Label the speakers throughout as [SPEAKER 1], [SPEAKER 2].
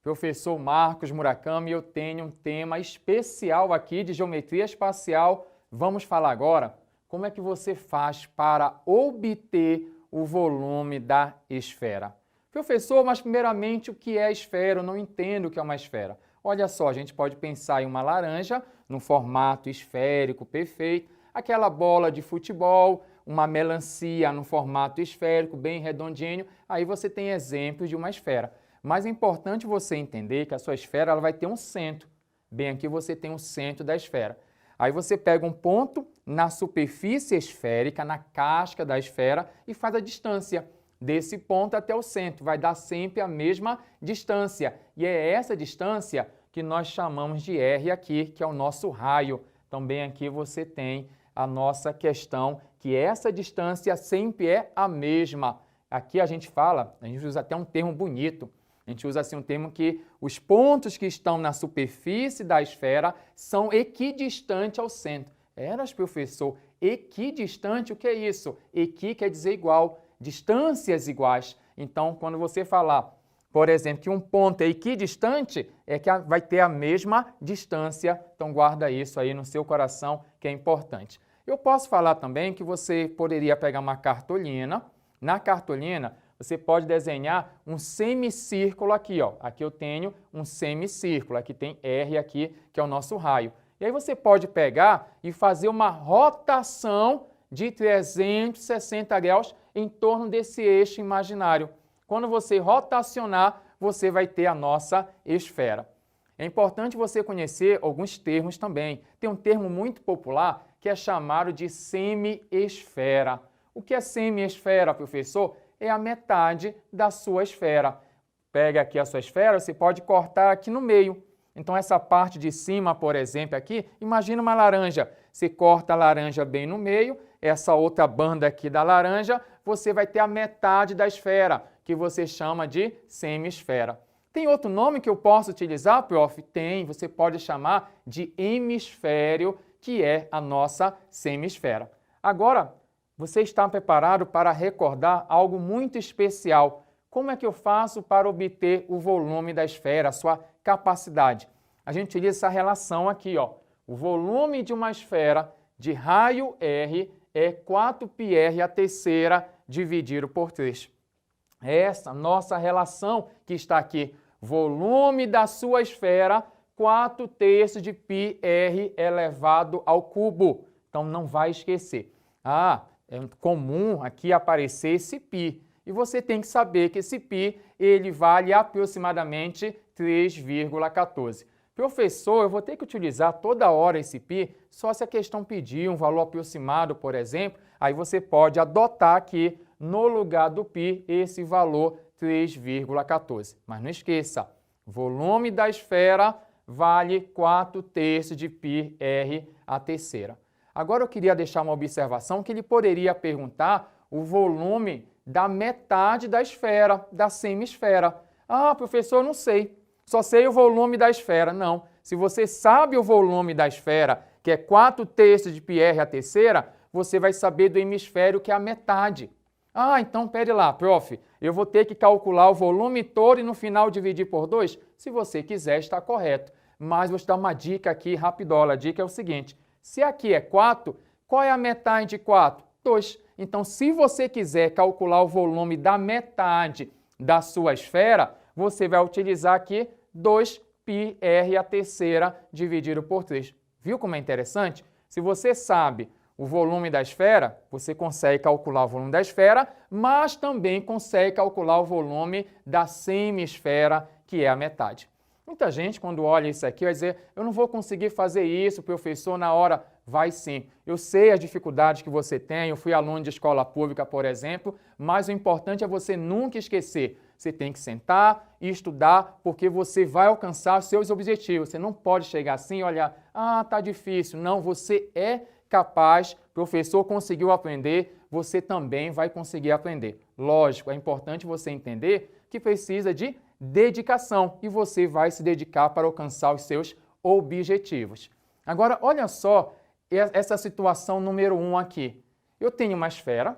[SPEAKER 1] Professor Marcos Murakami, eu tenho um tema especial aqui de geometria espacial. Vamos falar agora como é que você faz para obter o volume da esfera. Professor, mas primeiramente o que é a esfera? Eu não entendo o que é uma esfera. Olha só, a gente pode pensar em uma laranja no formato esférico perfeito, aquela bola de futebol, uma melancia no formato esférico, bem redondinho, aí você tem exemplos de uma esfera. Mas é importante você entender que a sua esfera ela vai ter um centro. Bem aqui você tem o centro da esfera. Aí você pega um ponto na superfície esférica, na casca da esfera e faz a distância desse ponto até o centro. Vai dar sempre a mesma distância. E é essa distância que nós chamamos de R aqui, que é o nosso raio. Então, bem aqui você tem a nossa questão, que essa distância sempre é a mesma. Aqui a gente usa até um termo bonito. A gente usa assim um termo que os pontos que estão na superfície da esfera são equidistantes ao centro. Professor, equidistante, o que é isso? Equi quer dizer igual, distâncias iguais. Então, quando você falar, por exemplo, que um ponto é equidistante, é que vai ter a mesma distância. Então, guarda isso aí no seu coração, que é importante. Eu posso falar também que você poderia pegar uma cartolina. Na cartolina, você pode desenhar um semicírculo aqui, ó. Aqui eu tenho um semicírculo, aqui tem R aqui, que é o nosso raio. E aí você pode pegar e fazer uma rotação de 360 graus em torno desse eixo imaginário. Quando você rotacionar, você vai ter a nossa esfera. É importante você conhecer alguns termos também. Tem um termo muito popular que é chamado de semi-esfera. O que é semi-esfera, professor? É a metade da sua esfera. Pega aqui a sua esfera, você pode cortar aqui no meio. Então, essa parte de cima, por exemplo, aqui, imagina uma laranja. Você corta a laranja bem no meio, essa outra banda aqui da laranja, você vai ter a metade da esfera, que você chama de semi-esfera. Tem outro nome que eu posso utilizar, prof? Tem, você pode chamar de hemisfério, que é a nossa semi-esfera. Agora, você está preparado para recordar algo muito especial. Como é que eu faço para obter o volume da esfera, a sua capacidade? A gente utiliza essa relação aqui, ó. O volume de uma esfera de raio R é 4πr a terceira dividido por 3. Essa nossa relação que está aqui. Volume da sua esfera, 4/3 de πr elevado ao cubo. Então, não vai esquecer. É comum aqui aparecer esse π. E você tem que saber que esse π ele vale aproximadamente 3,14. Professor, eu vou ter que utilizar toda hora esse π, só se a questão pedir um valor aproximado, por exemplo, aí você pode adotar aqui, no lugar do π, esse valor 3,14. Mas não esqueça, volume da esfera vale 4/3 de πr a terceira. Agora eu queria deixar uma observação que ele poderia perguntar o volume da metade da esfera, da semi-esfera. Professor, eu não sei. Só sei o volume da esfera. Não. Se você sabe o volume da esfera, que é 4/3 de πr a terceira, você vai saber do hemisfério, que é a metade. Então, pere lá, prof. Eu vou ter que calcular o volume todo e no final dividir por 2? Se você quiser, está correto. Mas vou te dar uma dica aqui rapidola. A dica é o seguinte. Se aqui é 4, qual é a metade de 4? 2. Então, se você quiser calcular o volume da metade da sua esfera, você vai utilizar aqui 2πr a terceira dividido por 3. Viu como é interessante? Se você sabe o volume da esfera, você consegue calcular o volume da esfera, mas também consegue calcular o volume da semi-esfera, que é a metade. Muita gente, quando olha isso aqui, vai dizer, eu não vou conseguir fazer isso, professor, na hora. Vai sim. Eu sei as dificuldades que você tem, eu fui aluno de escola pública, por exemplo, mas o importante é você nunca esquecer. Você tem que sentar e estudar, porque você vai alcançar seus objetivos. Você não pode chegar assim e olhar, tá difícil. Não, você é capaz, professor conseguiu aprender, você também vai conseguir aprender. Lógico, é importante você entender que precisa de dedicação e você vai se dedicar para alcançar os seus objetivos. Agora, olha só essa situação número 1 aqui. Eu tenho uma esfera,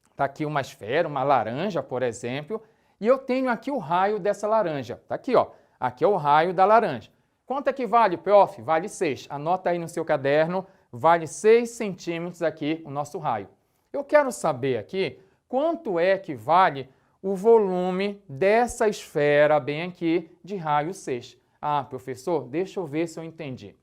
[SPEAKER 1] está aqui uma esfera, uma laranja, por exemplo, e eu tenho aqui o raio dessa laranja. Está aqui, ó. Aqui é o raio da laranja. Quanto é que vale, prof? Vale 6. Anota aí no seu caderno, vale 6 centímetros aqui o nosso raio. Eu quero saber aqui quanto é que vale o volume dessa esfera bem aqui de raio 6. Ah, professor, deixa eu ver se eu entendi.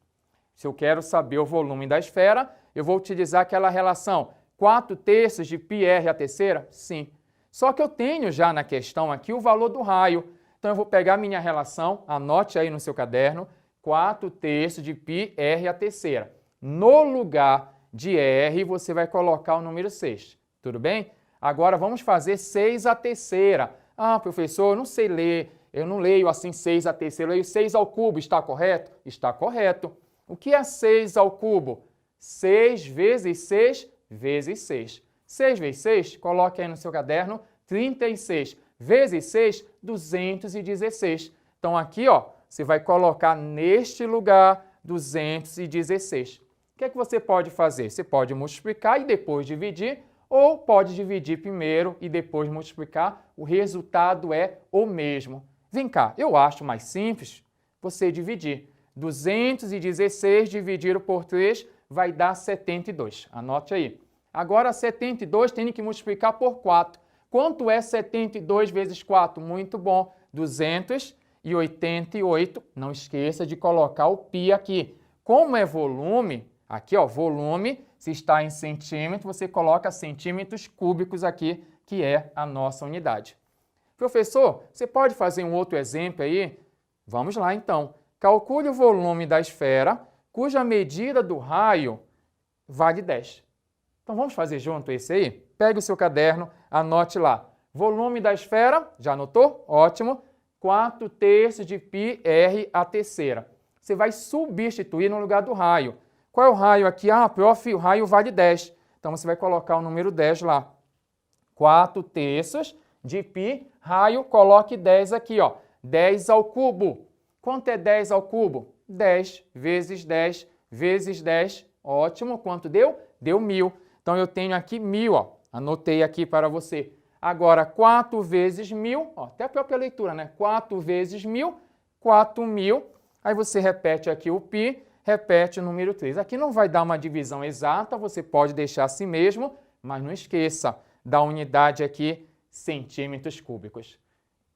[SPEAKER 1] Se eu quero saber o volume da esfera, eu vou utilizar aquela relação 4/3 de πr à terceira? Sim. Só que eu tenho já na questão aqui o valor do raio. Então eu vou pegar minha relação, anote aí no seu caderno, 4/3 de πr à terceira. No lugar de r, você vai colocar o número 6. Tudo bem? Agora vamos fazer 6 à terceira. Ah, professor, eu não sei ler, eu não leio assim 6 à terceira, eu leio 6 ao cubo, está correto? Está correto. O que é 6 ao cubo? 6 vezes 6 vezes 6. 6 vezes 6, coloque aí no seu caderno, 36. Vezes 6, 216. Então aqui, ó, você vai colocar neste lugar 216. O que é que você pode fazer? Você pode multiplicar e depois dividir, ou pode dividir primeiro e depois multiplicar. O resultado é o mesmo. Vem cá, eu acho mais simples você dividir. 216 dividido por 3 vai dar 72. Anote aí. Agora, 72 tem que multiplicar por 4. Quanto é 72 vezes 4? Muito bom. 288. Não esqueça de colocar o π aqui. Como é volume, aqui ó, volume, se está em centímetro, você coloca centímetros cúbicos aqui, que é a nossa unidade. Professor, você pode fazer um outro exemplo aí? Vamos lá então. Calcule o volume da esfera, cuja medida do raio vale 10. Então vamos fazer junto esse aí? Pegue o seu caderno, anote lá. Volume da esfera, já anotou? Ótimo. 4/3 de πr à terceira. Você vai substituir no lugar do raio. Qual é o raio aqui? Ah, prof, o raio vale 10. Então você vai colocar o número 10 lá. 4/3 de π, raio, coloque 10 aqui, ó. 10 ao cubo. Quanto é 10 ao cubo? 10 vezes 10 vezes 10. Ótimo. Quanto deu? Deu 1000. Então eu tenho aqui 1000, ó. Anotei aqui para você. Agora, 4 vezes 1000, ó, até a própria leitura, né? 4 vezes 1000, 4000. Aí você repete aqui o π, repete o número 3. Aqui não vai dar uma divisão exata, você pode deixar assim mesmo, mas não esqueça da unidade aqui, centímetros cúbicos.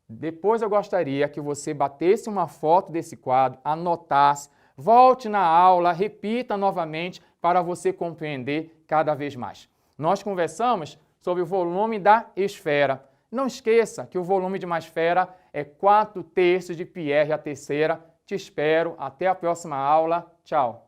[SPEAKER 1] Depois eu gostaria que você batesse uma foto desse quadro, anotasse, volte na aula, repita novamente para você compreender cada vez mais. Nós conversamos sobre o volume da esfera. Não esqueça que o volume de uma esfera é 4/3 de πr à terceira. Te espero. Até a próxima aula. Tchau.